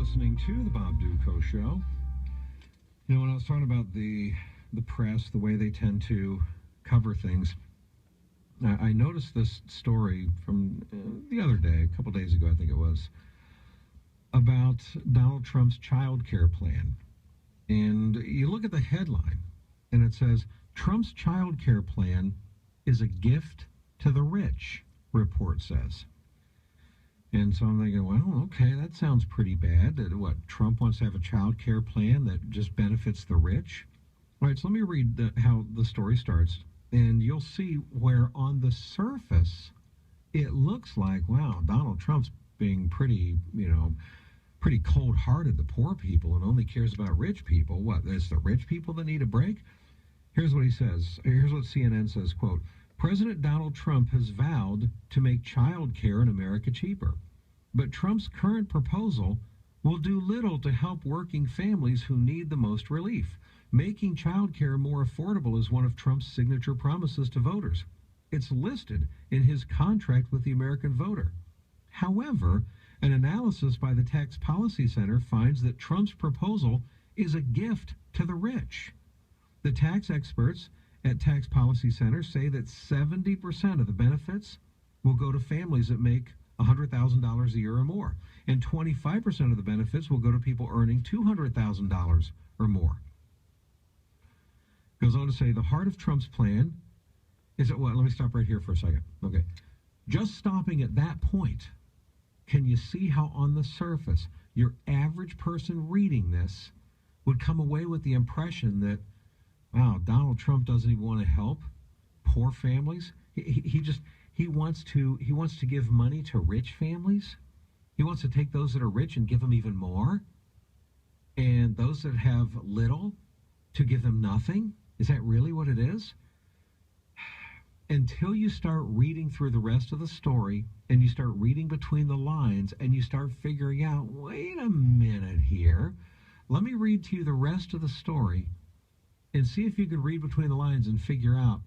listening to the Bob Duco Show. You know, when I was talking about the press, the way they tend to cover things, I noticed this story from the other day, a couple days ago, I think it was, about Donald Trump's child care plan. And you look at the headline, and it says, Trump's child care plan is a gift to the rich, report says. And so I'm thinking, well, okay, that sounds pretty bad. What, Trump wants to have a child care plan that just benefits the rich? All right, so let me read how the story starts, and you'll see where on the surface it looks like, wow, Donald Trump's being pretty, pretty cold-hearted to poor people and only cares about rich people. What, it's the rich people that need a break? Here's what he says. Here's what CNN says, quote, President Donald Trump has vowed to make child care in America cheaper, but Trump's current proposal will do little to help working families who need the most relief. Making child care more affordable is one of Trump's signature promises to voters. It's listed in his contract with the American voter. However, an analysis by the Tax Policy Center finds that Trump's proposal is a gift to the rich. The tax experts at Tax Policy Center say that 70% of the benefits will go to families that make $100,000 a year or more, and 25% of the benefits will go to people earning $200,000 or more. Goes on to say the heart of Trump's plan is that, well, let me stop right here for a second. Okay. Just stopping at that point, can you see how on the surface your average person reading this would come away with the impression that, wow, Donald Trump doesn't even want to help poor families? He wants to give money to rich families. He wants to take those that are rich and give them even more, and those that have little to give them nothing. Is that really what it is? Until you start reading through the rest of the story and you start reading between the lines and you start figuring out, wait a minute here, let me read to you the rest of the story and see if you can read between the lines and figure out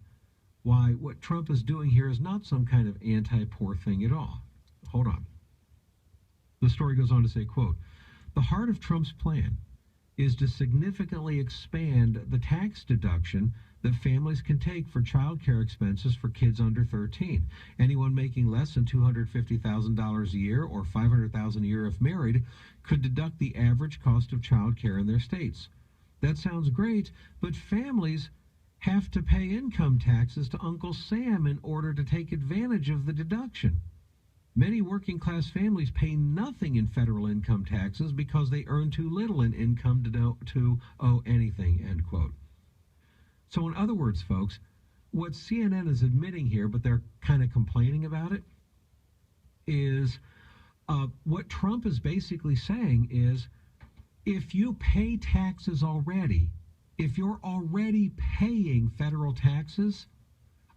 why what Trump is doing here is not some kind of anti-poor thing at all. Hold on. The story goes on to say, quote, the heart of Trump's plan is to significantly expand the tax deduction that families can take for child care expenses for kids under 13. Anyone making less than $250,000 a year or $500,000 a year if married could deduct the average cost of child care in their states. That sounds great, but families have to pay income taxes to Uncle Sam in order to take advantage of the deduction. Many working-class families pay nothing in federal income taxes because they earn too little in income to owe anything, end quote. So in other words, folks, what CNN is admitting here, but they're kind of complaining about it, is what Trump is basically saying is, if you pay taxes already, if you're already paying federal taxes,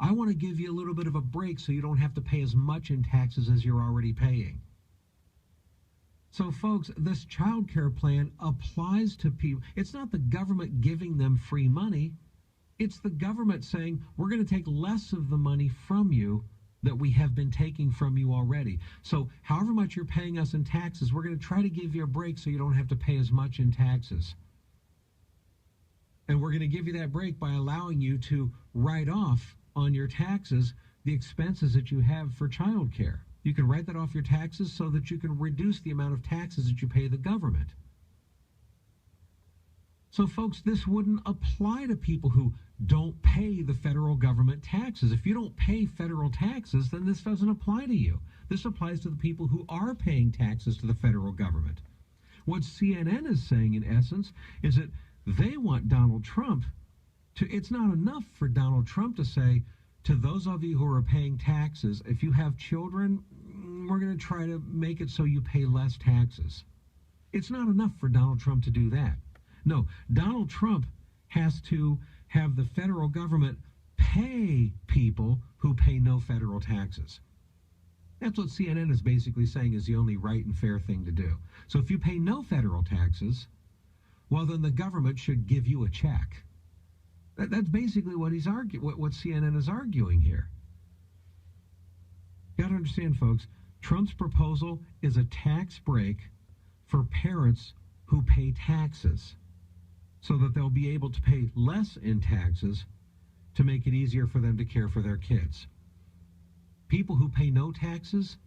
I want to give you a little bit of a break so you don't have to pay as much in taxes as you're already paying. So, folks, this child care plan applies to people. It's not the government giving them free money. It's the government saying, we're going to take less of the money from you that we have been taking from you already. So however much you're paying us in taxes, we're going to try to give you a break so you don't have to pay as much in taxes. And we're going to give you that break by allowing you to write off on your taxes the expenses that you have for child care. You can write that off your taxes so that you can reduce the amount of taxes that you pay the government. So, folks, this wouldn't apply to people who don't pay the federal government taxes. If you don't pay federal taxes, then this doesn't apply to you. This applies to the people who are paying taxes to the federal government. What CNN is saying, in essence, is that they want Donald Trump to, it's not enough for Donald Trump to say, to those of you who are paying taxes, if you have children, we're going to try to make it so you pay less taxes. It's not enough for Donald Trump to do that. No, Donald Trump has to have the federal government pay people who pay no federal taxes. That's what CNN is basically saying is the only right and fair thing to do. So if you pay no federal taxes, well, then the government should give you a check. That's basically what what CNN is arguing here. You got to understand, folks, Trump's proposal is a tax break for parents who pay taxes so that they'll be able to pay less in taxes to make it easier for them to care for their kids. People who pay no taxes,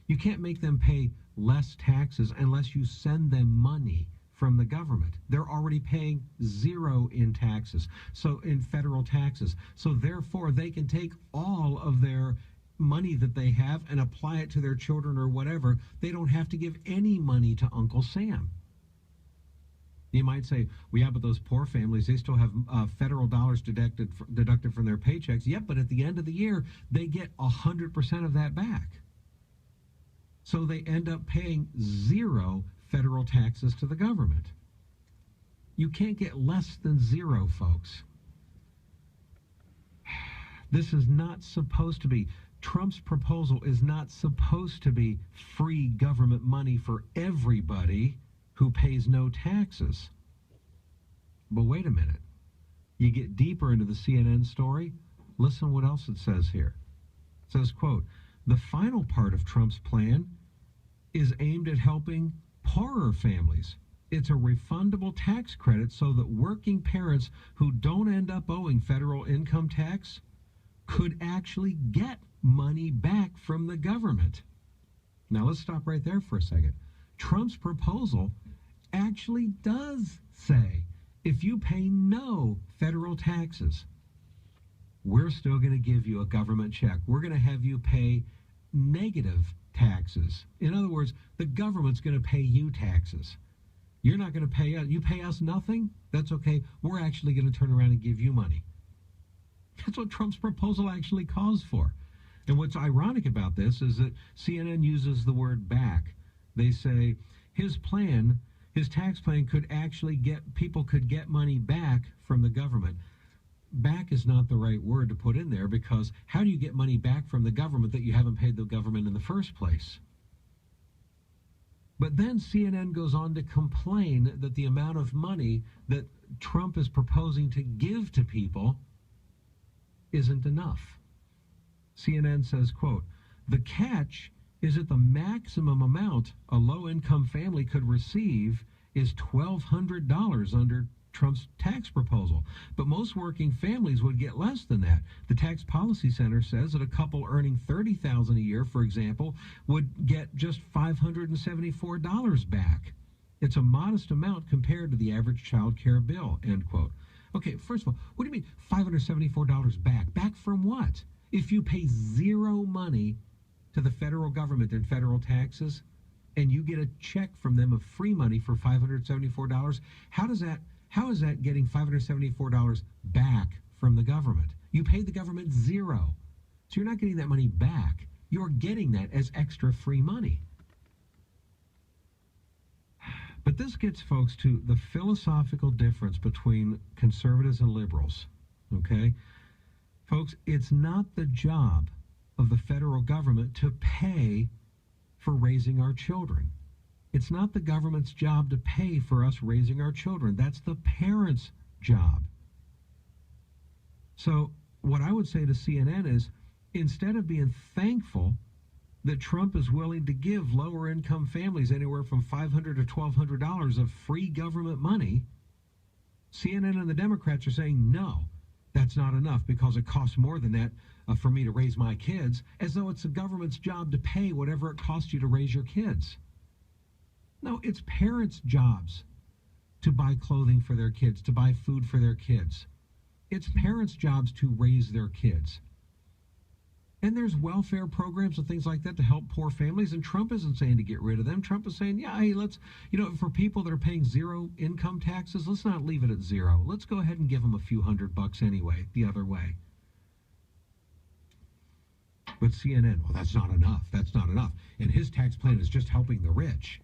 you can't make them pay less taxes unless you send them money from the government. They're already paying zero in taxes, so in federal taxes. So therefore, they can take all of their money that they have and apply it to their children or whatever. They don't have to give any money to Uncle Sam. You might say, well, yeah, but those poor families, they still have federal dollars deducted from their paychecks. Yep, but at the end of the year, they get 100% of that back. So they end up paying zero federal taxes to the government. You can't get less than zero, folks. This is not supposed to be. Trump's proposal is not supposed to be free government money for everybody who pays no taxes. But wait a minute. You get deeper into the CNN story, listen what else it says here. It says, quote, the final part of Trump's plan is aimed at helping poorer families. It's a refundable tax credit so that working parents who don't end up owing federal income tax could actually get money back from the government. Now let's stop right there for a second. Trump's proposal actually does say if you pay no federal taxes, we're still going to give you a government check. We're going to have you pay negative taxes. In other words, the government's going to pay you taxes. You're not going to pay us. You pay us nothing? That's okay. We're actually going to turn around and give you money. That's what Trump's proposal actually calls for. And what's ironic about this is that CNN uses the word back. They say his plan, his tax plan could actually people could get money back from the government. Back is not the right word to put in there, because how do you get money back from the government that you haven't paid the government in the first place? But then CNN goes on to complain that the amount of money that Trump is proposing to give to people isn't enough. CNN says, quote, the catch is that the maximum amount a low-income family could receive is $1,200 under Trump's tax proposal. But most working families would get less than that. The Tax Policy Center says that a couple earning $30,000 a year, for example, would get just $574 back. It's a modest amount compared to the average child care bill, end quote. Okay, first of all, what do you mean $574 back? Back from what? If you pay zero money to the federal government in federal taxes and you get a check from them of free money for $574, how is that getting $574 back from the government? You paid the government zero. So you're not getting that money back. You're getting that as extra free money. But this gets folks to the philosophical difference between conservatives and liberals, okay? Folks, it's not the job of the federal government to pay for raising our children. It's not the government's job to pay for us raising our children. That's the parents' job. So what I would say to CNN is, instead of being thankful that Trump is willing to give lower income families anywhere from $500 to $1,200 of free government money, CNN and the Democrats are saying, no, that's not enough because it costs more than that for me to raise my kids, as though it's the government's job to pay whatever it costs you to raise your kids. No, it's parents' jobs to buy clothing for their kids, to buy food for their kids. It's parents' jobs to raise their kids. And there's welfare programs and things like that to help poor families, and Trump isn't saying to get rid of them. Trump is saying, yeah, hey, let's, for people that are paying zero income taxes, let's not leave it at zero. Let's go ahead and give them a few $100 anyway, the other way. But CNN, well, that's not enough. That's not enough. And his tax plan is just helping the rich.